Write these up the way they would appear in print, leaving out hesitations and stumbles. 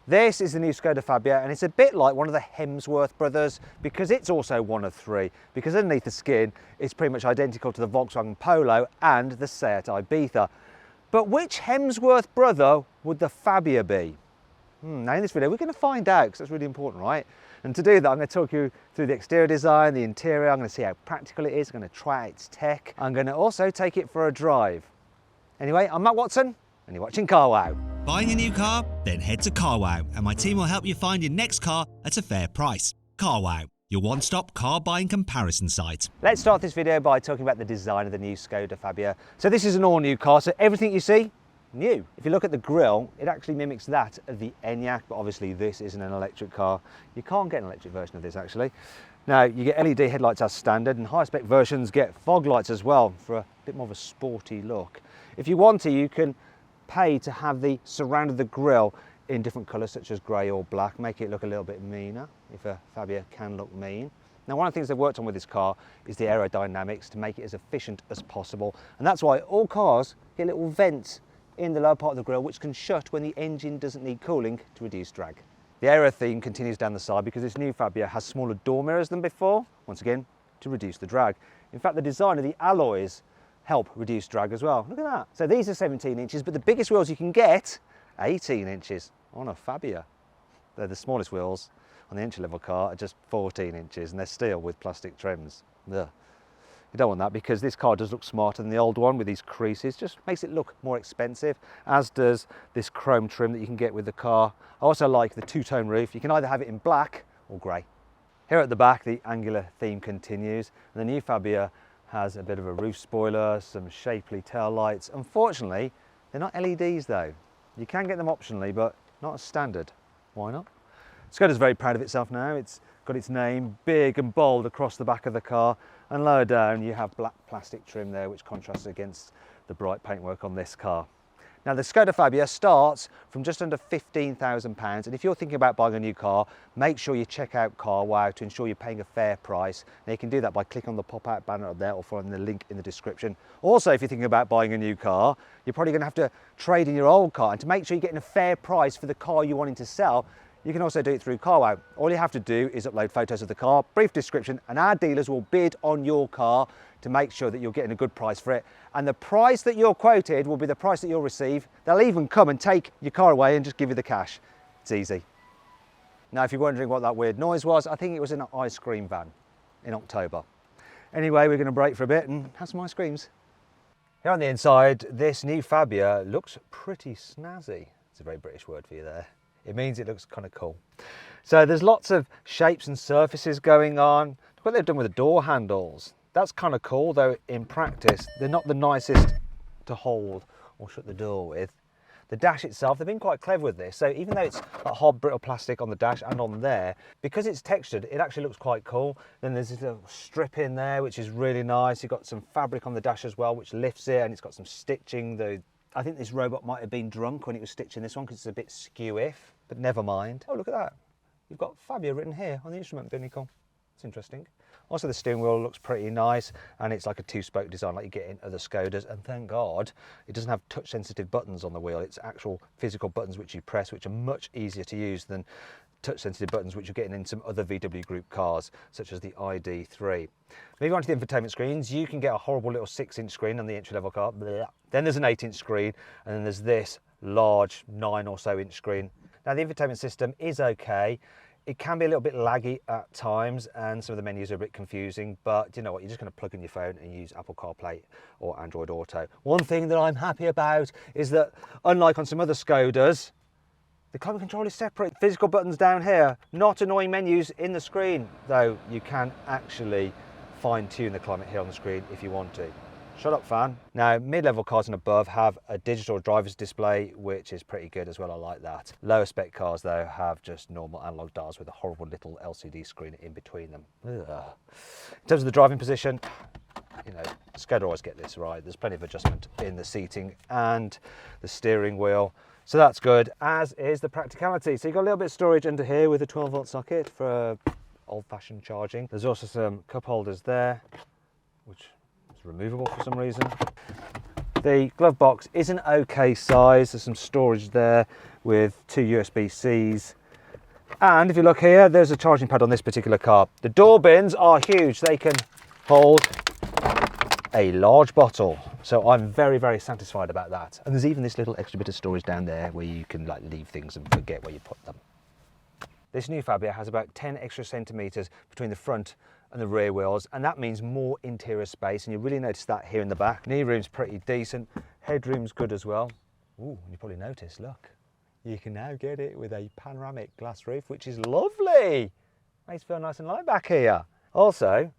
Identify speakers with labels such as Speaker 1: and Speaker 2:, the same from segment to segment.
Speaker 1: This is the new Skoda Fabia, and it's a bit like one of the Hemsworth brothers because it's also one of three, because underneath the skin it's pretty much identical to the Volkswagen Polo and the SEAT Ibiza. But which Hemsworth brother would the Fabia be? Now in this video we're going to find out, because that's really important, right? And to do that I'm going to talk you through the exterior design, the interior, I'm going to see how practical it is, I'm going to try out its tech, I'm going to also take it for a drive. Anyway, I'm Matt Watson and you're watching CarWow.
Speaker 2: Buying a new car? Then head to CarWow and my team will help you find your next car at a fair price. CarWow, your one-stop car buying comparison site.
Speaker 1: Let's start this video by talking about the design of the new Skoda Fabia. So this is an all-new car, so everything you see, new. If you look at the grille, it actually mimics that of the Enyaq, but obviously this isn't an electric car. You can't get an electric version of this actually. Now you get LED headlights as standard, and high spec versions get fog lights as well for a bit more of a sporty look. If you want to, you can pay to have the surround of the grille in different colours such as grey or black, make it look a little bit meaner, if a Fabia can look mean. Now one of the things they've worked on with this car is the aerodynamics to make it as efficient as possible, and that's why all cars get little vents in the lower part of the grille which can shut when the engine doesn't need cooling to reduce drag. The aero theme continues down the side because this new Fabia has smaller door mirrors than before, once again to reduce the drag. In fact, the design of the alloys help reduce drag as well. Look at that. So these are 17 inches, but the biggest wheels you can get, 18 inches on a Fabia. They're the smallest wheels on the entry-level car are just 14 inches, and they're steel with plastic trims. Ugh. You don't want that because this car does look smarter than the old one with these creases, just makes it look more expensive, as does this chrome trim that you can get with the car. I also like the two-tone roof. You can either have it in black or grey. Here at the back, the angular theme continues, and the new Fabia has a bit of a roof spoiler, some shapely tail lights. Unfortunately, they're not LEDs though. You can get them optionally, but not as standard. Why not? Skoda's very proud of itself now. It's got its name big and bold across the back of the car, and lower down you have black plastic trim there which contrasts against the bright paintwork on this car. Now the Skoda Fabia starts from just under £15,000, and if you're thinking about buying a new car, make sure you check out CarWow to ensure you're paying a fair price. Now you can do that by clicking on the pop-out banner up there or following the link in the description. Also, if you're thinking about buying a new car, you're probably going to have to trade in your old car, and to make sure you're getting a fair price for the car you're wanting to sell, you can also do it through CarWow. All you have to do is upload photos of the car, brief description, and our dealers will bid on your car to make sure that you're getting a good price for it. And the price that you're quoted will be the price that you'll receive. They'll even come and take your car away and just give you the cash. It's easy. Now, if you're wondering what that weird noise was, I think it was an ice cream van in October. Anyway, we're going to break for a bit and have some ice creams. Here on the inside, this new Fabia looks pretty snazzy. It's a very British word for you there. It means it looks kind of cool. So there's lots of shapes and surfaces going on. Look what they've done with the door handles. That's kind of cool, though in practice, they're not the nicest to hold or shut the door with. The dash itself, they've been quite clever with this. So even though it's a hard brittle plastic on the dash and on there, because it's textured, it actually looks quite cool. Then there's this little strip in there, which is really nice. You've got some fabric on the dash as well, which lifts it, and it's got some stitching. I think this robot might have been drunk when it was stitching this one because it's a bit skew-if, but never mind. Oh, look at that. You've got Fabia written here on the instrument binnacle. It's interesting. Also, the steering wheel looks pretty nice, and it's like a two-spoke design like you get in other Skodas, and thank God it doesn't have touch-sensitive buttons on the wheel. It's actual physical buttons which you press, which are much easier to use than touch-sensitive buttons which you're getting in some other VW Group cars, such as the ID3. Moving on to the infotainment screens, you can get a horrible little 6-inch screen on the entry-level car. Blech. Then there's an 8-inch screen, and then there's this large 9 or so inch screen. Now the infotainment system is okay. It can be a little bit laggy at times, and some of the menus are a bit confusing, but you know what, you're just going to plug in your phone and use Apple CarPlay or Android Auto. One thing that I'm happy about is that, unlike on some other Skodas, the climate control is separate. Physical buttons down here, not annoying menus in the screen, though you can actually fine-tune the climate here on the screen if you want to. Shut up, fan. Now, mid-level cars and above have a digital driver's display, which is pretty good as well. I like that. Lower spec cars, though, have just normal analog dials with a horrible little LCD screen in between them. Ugh. In terms of the driving position, you know, Skoda always get this right. There's plenty of adjustment in the seating and the steering wheel. So that's good, as is the practicality. So you've got a little bit of storage under here with a 12-volt socket for old-fashioned charging. There's also some cup holders there, which removable for some reason. The glove box is an okay size. There's some storage there with 2 USB-Cs. And if you look here, there's a charging pad on this particular car. The door bins are huge. They can hold a large bottle. So I'm very, very satisfied about that. And there's even this little extra bit of storage down there where you can like leave things and forget where you put them. This new Fabia has about 10 extra centimetres between the front and the rear wheels, and that means more interior space, and you really notice that here in the back. Knee room's pretty decent, headroom's good as well. Ooh, you probably noticed, look, you can now get it with a panoramic glass roof, which is lovely. Makes it feel nice and light back here. Also,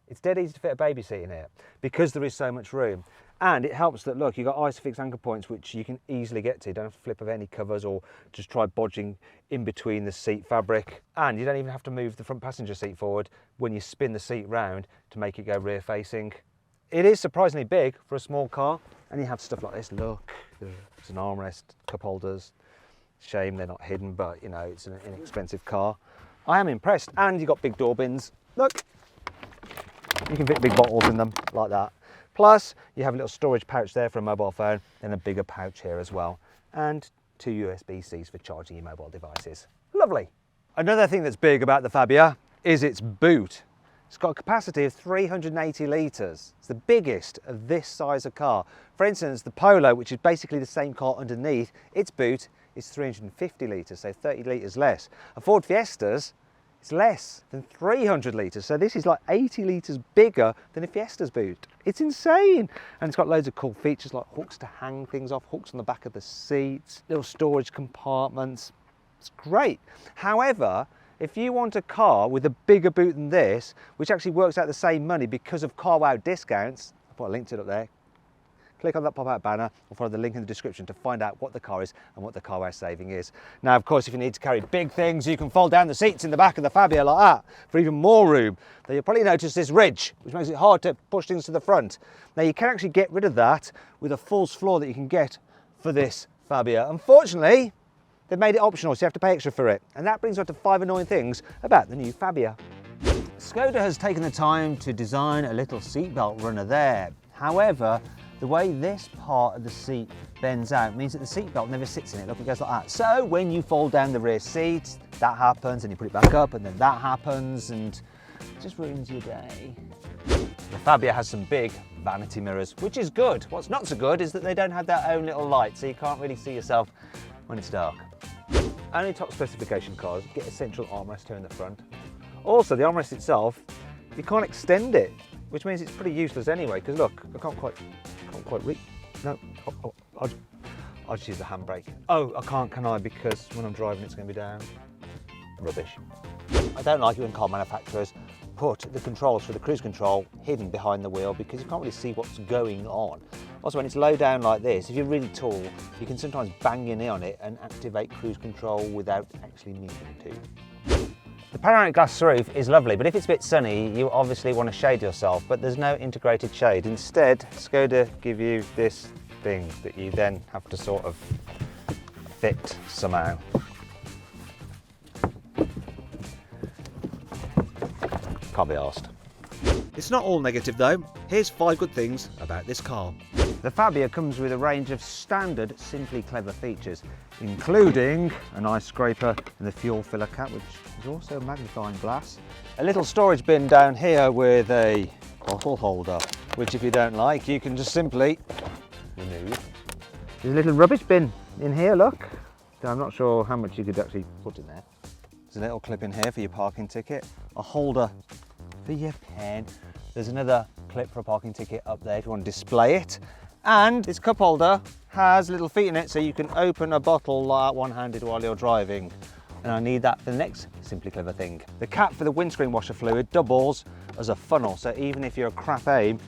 Speaker 1: it's dead easy to fit a baby seat in here because there is so much room. And it helps that, look, you've got ISOFIX anchor points which you can easily get to. You don't have to flip over any covers or just try bodging in between the seat fabric. And you don't even have to move the front passenger seat forward when you spin the seat round to make it go rear facing. It is surprisingly big for a small car, and you have stuff like this. Look, there's an armrest, cup holders. Shame they're not hidden, but you know, it's an inexpensive car. I am impressed. And you've got big door bins. Look, you can fit big bottles in them like that. Plus, you have a little storage pouch there for a mobile phone, and a bigger pouch here as well. And 2 USB-Cs for charging your mobile devices. Lovely. Another thing that's big about the Fabia is its boot. It's got a capacity of 380 litres. It's the biggest of this size of car. For instance, the Polo, which is basically the same car underneath, its boot is 350 litres, so 30 litres less. A Ford Fiesta's, it's less than 300 litres, so this is like 80 litres bigger than a Fiesta's boot. It's insane! And it's got loads of cool features like hooks to hang things off, hooks on the back of the seats, little storage compartments. It's great. However, if you want a car with a bigger boot than this, which actually works out the same money because of CarWow discounts, I'll put a link to it up there. Click on that pop-out banner or follow the link in the description to find out what the car is and what the CarWow saving is. Now, of course, if you need to carry big things, you can fold down the seats in the back of the Fabia like that for even more room. Now, you'll probably notice this ridge, which makes it hard to push things to the front. Now, you can actually get rid of that with a false floor that you can get for this Fabia. Unfortunately, they've made it optional, so you have to pay extra for it. And that brings us to 5 annoying things about the new Fabia. Skoda has taken the time to design a little seatbelt runner there. However, the way this part of the seat bends out means that the seatbelt never sits in it. Look, it goes like that. So when you fold down the rear seat, that happens, and you put it back up, and then that happens, and it just ruins your day. The Fabia has some big vanity mirrors, which is good. What's not so good is that they don't have their own little light, so you can't really see yourself when it's dark. Only top specification cars get a central armrest here in the front. Also, the armrest itself, you can't extend it, which means it's pretty useless anyway, because look, I can't quite reach. No, I'll just use the handbrake. Oh, I can't, can I? Because when I'm driving, it's going to be down. Rubbish. I don't like it when car manufacturers put the controls for the cruise control hidden behind the wheel, because you can't really see what's going on. Also, when it's low down like this, if you're really tall, you can sometimes bang your knee on it and activate cruise control without actually needing to. The panoramic glass roof is lovely, but if it's a bit sunny, you obviously want to shade yourself, but there's no integrated shade. Instead, Skoda give you this thing that you then have to sort of fit somehow. Can't be arsed. It's not all negative though. Here's 5 good things about this car. The Fabia comes with a range of standard Simply Clever features, including an ice scraper and the fuel filler cap, which is also a magnifying glass. A little storage bin down here with a bottle holder, which if you don't like, you can just simply remove. There's a little rubbish bin in here, look. I'm not sure how much you could actually put in there. There's a little clip in here for your parking ticket, a holder for your pen. There's another clip for a parking ticket up there if you want to display it. And this cup holder has little feet in it, so you can open a bottle like one-handed while you're driving. And I need that for the next Simply Clever thing. The cap for the windscreen washer fluid doubles as a funnel, so even if you're a crap aim,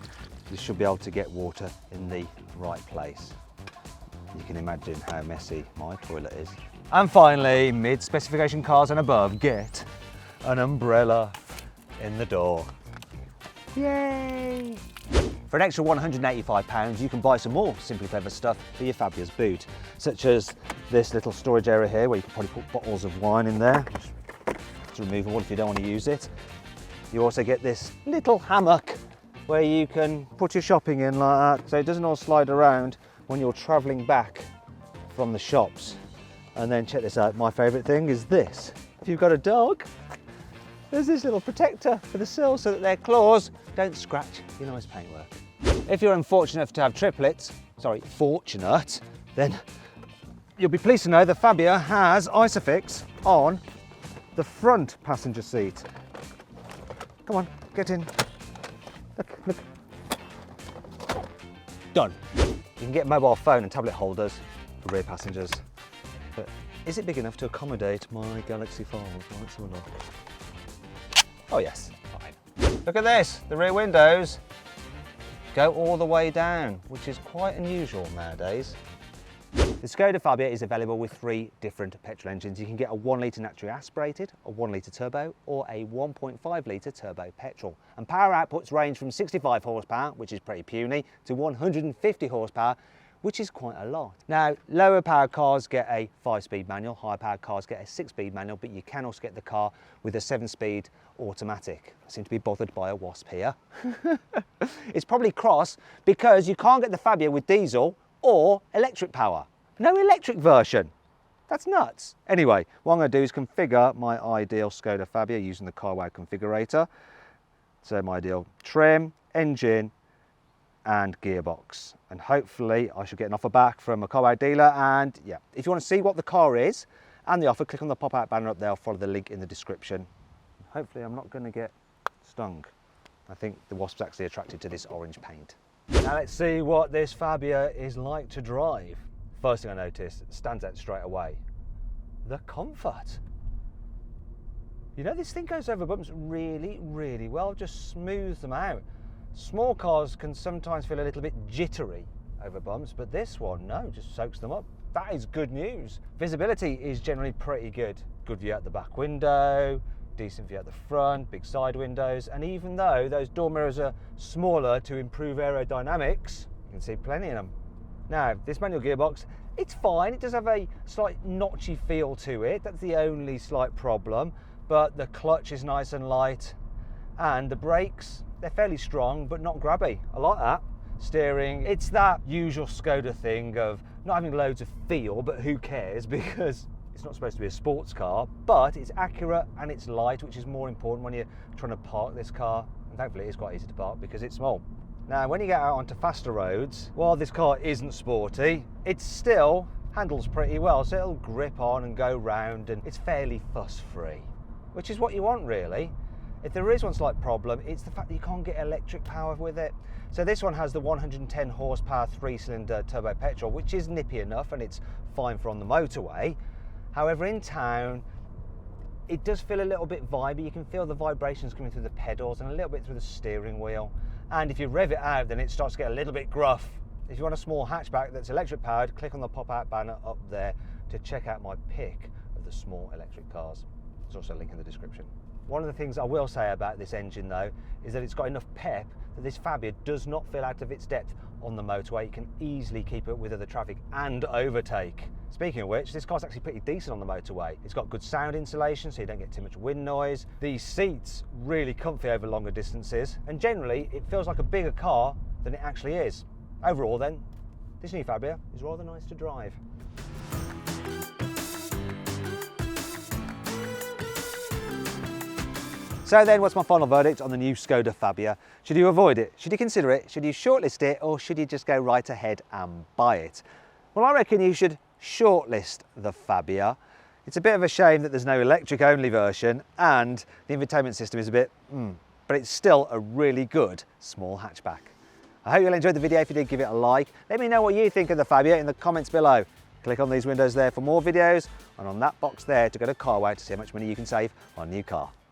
Speaker 1: you should be able to get water in the right place. You can imagine how messy my toilet is. And finally, mid-specification cars and above get an umbrella in the door. Yay! For an extra £185, you can buy some more Simply Clever stuff for your Fabia's boot, such as this little storage area here where you can probably put bottles of wine in there. It's removable if you don't want to use it. You also get this little hammock where you can put your shopping in like that, so it doesn't all slide around when you're travelling back from the shops. And then check this out, my favourite thing is this. If you've got a dog, there's this little protector for the sill so that their claws don't scratch your nice paintwork. If you're unfortunate enough to have triplets, fortunate, then you'll be pleased to know that Fabia has Isofix on the front passenger seat. Come on, get in. Look. Done. You can get mobile phone and tablet holders for rear passengers. But is it big enough to accommodate my Galaxy 5? Let's have a look. Oh yes, fine. Look at this, the rear windows go all the way down, which is quite unusual nowadays. The Skoda Fabia is available with 3 different petrol engines. You can get a 1 litre naturally aspirated, a 1 litre turbo, or a 1.5 litre turbo petrol. And power outputs range from 65 horsepower, which is pretty puny, to 150 horsepower, which is quite a lot. Now, lower power cars get a 5-speed manual, higher power cars get a 6-speed manual, but you can also get the car with a 7-speed automatic. I seem to be bothered by a wasp here. It's probably cross because you can't get the Fabia with diesel or electric power. No electric version. That's nuts. Anyway, what I'm going to do is configure my ideal Skoda Fabia using the carwow configurator. So my ideal trim, engine, and gearbox. And hopefully I should get an offer back from a carwow dealer. And yeah, if you want to see what the car is and the offer, click on the pop-out banner up there. I'll follow the link in the description. Hopefully I'm not going to get stung. I think the wasp's actually attracted to this orange paint. Now let's see what this Fabia is like to drive. First thing I noticed, stands out straight away, the comfort. You know, this thing goes over bumps really, really well, just smooths them out. Small cars can sometimes feel a little bit jittery over bumps, but this one, no, just soaks them up. That is good news. Visibility is generally pretty good. Good view out the back window, decent view at the front, big side windows, and even though those door mirrors are smaller to improve aerodynamics, you can see plenty of them. Now, this manual gearbox, it's fine. It does have a slight notchy feel to it. That's the only slight problem, but the clutch is nice and light, and the brakes, they're fairly strong, but not grabby. I like that. Steering, it's that usual Skoda thing of not having loads of feel, but who cares, because it's not supposed to be a sports car, but it's accurate and it's light, which is more important when you're trying to park this car. And thankfully it's quite easy to park because it's small. Now, when you get out onto faster roads, while this car isn't sporty, it still handles pretty well. So it'll grip on and go round, and it's fairly fuss-free, which is what you want, really. If there is one slight problem, it's the fact that you can't get electric power with it. So this one has the 110 horsepower 3-cylinder turbo petrol, which is nippy enough and it's fine for on the motorway. However, in town, it does feel a little bit vibey. You can feel the vibrations coming through the pedals and a little bit through the steering wheel. And if you rev it out, then it starts to get a little bit gruff. If you want a small hatchback that's electric powered, click on the pop-out banner up there to check out my pick of the small electric cars. There's also a link in the description. One of the things I will say about this engine though, is that it's got enough pep that this Fabia does not feel out of its depth on the motorway. You can easily keep up with other traffic and overtake. Speaking of which, this car's actually pretty decent on the motorway. It's got good sound insulation, so you don't get too much wind noise. The seats really comfy over longer distances, and generally it feels like a bigger car than it actually is. Overall then, this new Fabia is rather nice to drive. So then, what's my final verdict on the new Skoda Fabia? Should you avoid it? Should you consider it? Should you shortlist it? Or should you just go right ahead and buy it? Well, I reckon you should shortlist the Fabia. It's a bit of a shame that there's no electric only version and the infotainment system is a bit, but it's still a really good small hatchback. I hope you'll enjoy the video. If you did, give it a like. Let me know what you think of the Fabia in the comments below. Click on these windows there for more videos, and on that box there to go to Carwow to see how much money you can save on a new car.